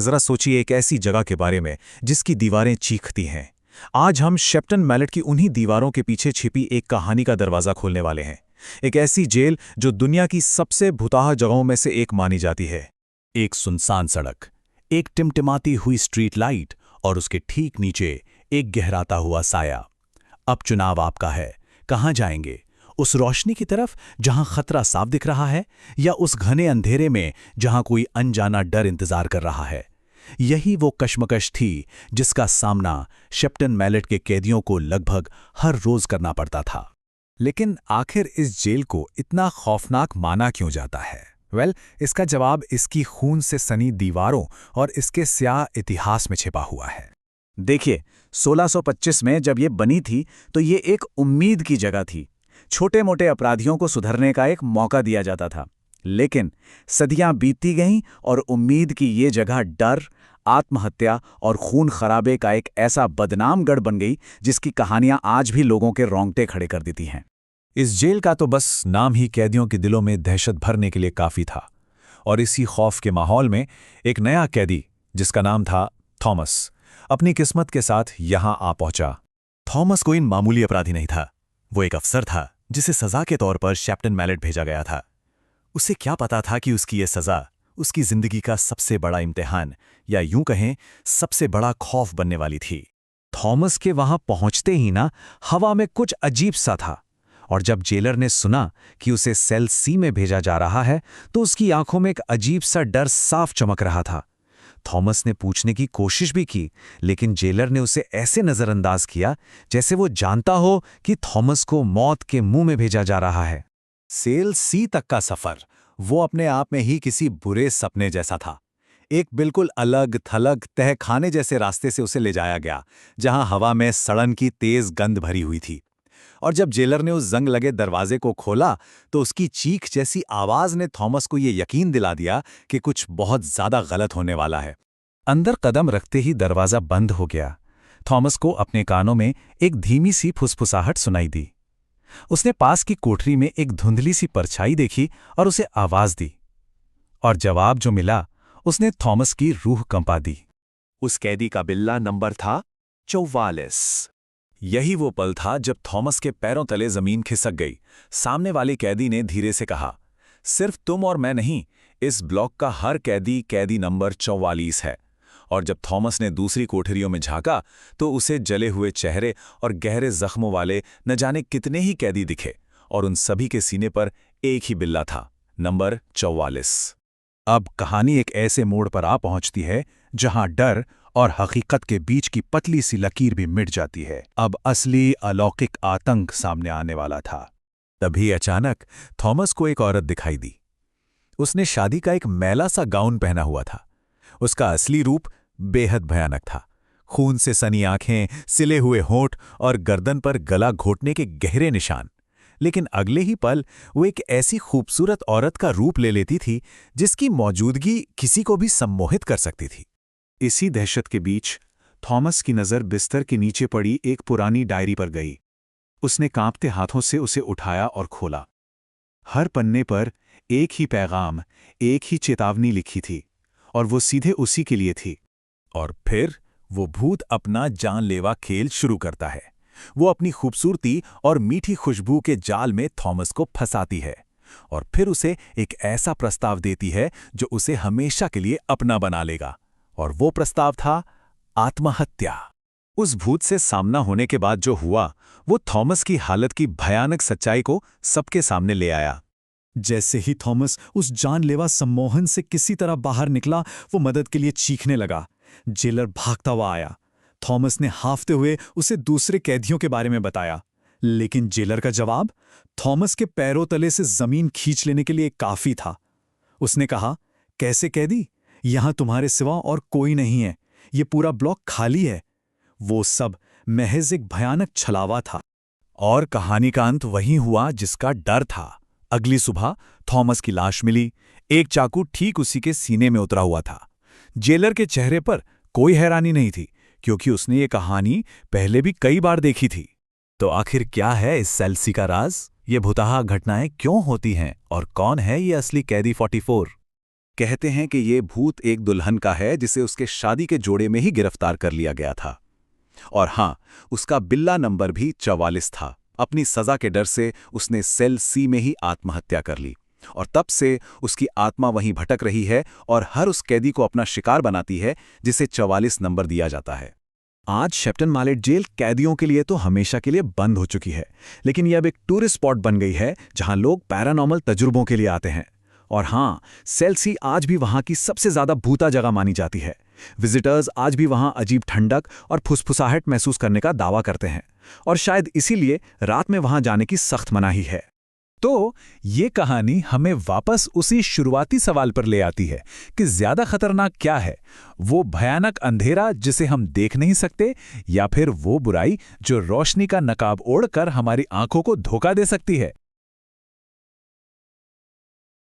जरा सोचिए एक ऐसी जगह के बारे में जिसकी दीवारें चीखती हैं। आज हम शेप्टन मैलेट की उन्हीं दीवारों के पीछे छिपी एक कहानी का दरवाजा खोलने वाले हैं। एक ऐसी जेल जो दुनिया की सबसे भुताह जगहों में से एक मानी जाती है। एक सुनसान सड़क, एक टिमटिमाती हुई स्ट्रीट लाइट और उसके ठीक नीचे एक गहराता हुआ साया। अब चुनाव आपका है, कहाँ जाएंगे? उस रोशनी की तरफ जहां खतरा साफ दिख रहा है, या उस घने अंधेरे में जहां कोई अनजाना डर इंतजार कर रहा है? यही वो कश्मकश थी जिसका सामना शेप्टन मैलेट के कैदियों को लगभग हर रोज करना पड़ता था। लेकिन आखिर इस जेल को इतना खौफनाक माना क्यों जाता है? इसका जवाब इसकी खून से सनी दीवारों और इसके स्याह इतिहास में छिपा हुआ है। देखिए, 1625 में जब ये बनी थी तो ये एक उम्मीद की जगह थी। छोटे मोटे अपराधियों को सुधरने का एक मौका दिया जाता था। लेकिन सदियां बीतती गईं और उम्मीद की ये जगह डर, आत्महत्या और खून खराबे का एक ऐसा बदनाम गढ़ बन गई जिसकी कहानियां आज भी लोगों के रोंगटे खड़े कर देती हैं। इस जेल का तो बस नाम ही कैदियों के दिलों में दहशत भरने के लिए काफी था। और इसी खौफ के माहौल में एक नया कैदी, जिसका नाम था थॉमस, अपनी किस्मत के साथ यहां आ पहुंचा। थॉमस कोई मामूली अपराधी नहीं था। वो एक अफसर था जिसे सजा के तौर पर शेप्टन मैलेट भेजा गया था। उसे क्या पता था कि उसकी ये सजा उसकी जिंदगी का सबसे बड़ा इम्तिहान, या यूं कहें सबसे बड़ा खौफ बनने वाली थी। थॉमस के वहां पहुंचते ही ना हवा में कुछ अजीब सा था, और जब जेलर ने सुना कि उसे सेल सी में भेजा जा रहा है तो उसकी आंखों में एक अजीब सा डर साफ चमक रहा था। थॉमस ने पूछने की कोशिश भी की, लेकिन जेलर ने उसे ऐसे नजरअंदाज किया जैसे वो जानता हो कि थॉमस को मौत के मुंह में भेजा जा रहा है। सेल सी तक का सफर वो अपने आप में ही किसी बुरे सपने जैसा था। एक बिल्कुल अलग थलग तहखाने जैसे रास्ते से उसे ले जाया गया, जहां हवा में सड़न की तेज गंध भरी हुई थी। और जब जेलर ने उस जंग लगे दरवाजे को खोला तो उसकी चीख जैसी आवाज ने थॉमस को यह यकीन दिला दिया कि कुछ बहुत ज्यादा गलत होने वाला है। अंदर कदम रखते ही दरवाजा बंद हो गया। थॉमस को अपने कानों में एक धीमी सी फुसफुसाहट सुनाई दी। उसने पास की कोठरी में एक धुंधली सी परछाई देखी और उसे आवाज दी, और जवाब जो मिला उसने थॉमस की रूह कंपा दी। उस कैदी का बिल्ला नंबर था 44। यही वो पल था जब थॉमस के पैरों तले जमीन खिसक गई। सामने वाले कैदी ने धीरे से कहा, सिर्फ तुम और मैं नहीं, इस ब्लॉक का हर कैदी कैदी नंबर 44 है। और जब थॉमस ने दूसरी कोठरियों में झांका तो उसे जले हुए चेहरे और गहरे जख्मों वाले न जाने कितने ही कैदी दिखे, और उन सभी के सीने पर एक ही बिल्ला था, नंबर 44। अब कहानी एक ऐसे मोड़ पर आ पहुंचती है जहां डर और हकीकत के बीच की पतली सी लकीर भी मिट जाती है। अब असली अलौकिक आतंक सामने आने वाला था। तभी अचानक थॉमस को एक औरत दिखाई दी। उसने शादी का एक मैला सा गाउन पहना हुआ था। उसका असली रूप बेहद भयानक था। खून से सनी आंखें, सिले हुए होंठ और गर्दन पर गला घोटने के गहरे निशान। लेकिन अगले ही पल वो एक ऐसी खूबसूरत औरत का रूप ले लेती थी जिसकी मौजूदगी किसी को भी सम्मोहित कर सकती थी। इसी दहशत के बीच थॉमस की नज़र बिस्तर के नीचे पड़ी एक पुरानी डायरी पर गई। उसने कांपते हाथों से उसे उठाया और खोला। हर पन्ने पर एक ही पैगाम, एक ही चेतावनी लिखी थी, और वो सीधे उसी के लिए थी। और फिर वो भूत अपना जानलेवा खेल शुरू करता है। वो अपनी खूबसूरती और मीठी खुशबू के जाल में थॉमस को फंसाती है, और फिर उसे एक ऐसा प्रस्ताव देती है जो उसे हमेशा के लिए अपना बना लेगा। और वो प्रस्ताव था आत्महत्या। उस भूत से सामना होने के बाद जो हुआ वो थॉमस की हालत की भयानक सच्चाई को सबके सामने ले आया। जैसे ही थॉमस उस जानलेवा सम्मोहन से किसी तरह बाहर निकला, वो मदद के लिए चीखने लगा। जेलर भागता हुआ आया। थॉमस ने हांफते हुए उसे दूसरे कैदियों के बारे में बताया, लेकिन जेलर का जवाब थॉमस के पैरों तले से जमीन खींच लेने के लिए काफी था। उसने कहा, कैसे कैदी? यहां तुम्हारे सिवा और कोई नहीं है। ये पूरा ब्लॉक खाली है। वो सब महज एक भयानक छलावा था। और कहानी का अंत वही हुआ जिसका डर था। अगली सुबह थॉमस की लाश मिली। एक चाकू ठीक उसी के सीने में उतरा हुआ था। जेलर के चेहरे पर कोई हैरानी नहीं थी, क्योंकि उसने ये कहानी पहले भी कई बार देखी थी। तो आखिर क्या है इस सेल्सी का राज? ये भुताहा घटनाएं क्यों होती हैं, और कौन है ये असली कैदी 44? कहते हैं कि ये भूत एक दुल्हन का है जिसे उसके शादी के जोड़े में ही गिरफ्तार कर लिया गया था। और हाँ, उसका बिल्ला नंबर भी 44 था। अपनी सजा के डर से उसने सेल सी में ही आत्महत्या कर ली और तब से उसकी आत्मा वहीं भटक रही है और हर उस कैदी को अपना शिकार बनाती है जिसे 44 नंबर दिया जाता है। आज शेप्टन मैलेट जेल कैदियों के लिए तो हमेशा के लिए बंद हो चुकी है, लेकिन यह अब एक टूरिस्ट स्पॉट बन गई है जहां लोग पैरानॉर्मल तजुर्बों के लिए आते हैं। और हाँ, सेल सी आज भी वहां की सबसे ज्यादा भूता जगह मानी जाती है। विजिटर्स आज भी वहां अजीब ठंडक और फुसफुसाहट महसूस करने का दावा करते हैं, और शायद इसीलिए रात में वहां जाने की सख्त मनाही है। तो ये कहानी हमें वापस उसी शुरुआती सवाल पर ले आती है कि ज्यादा खतरनाक क्या है, वो भयानक अंधेरा जिसे हम देख नहीं सकते, या फिर वो बुराई जो रोशनी का नकाब ओढ़कर हमारी आंखों को धोखा दे सकती है।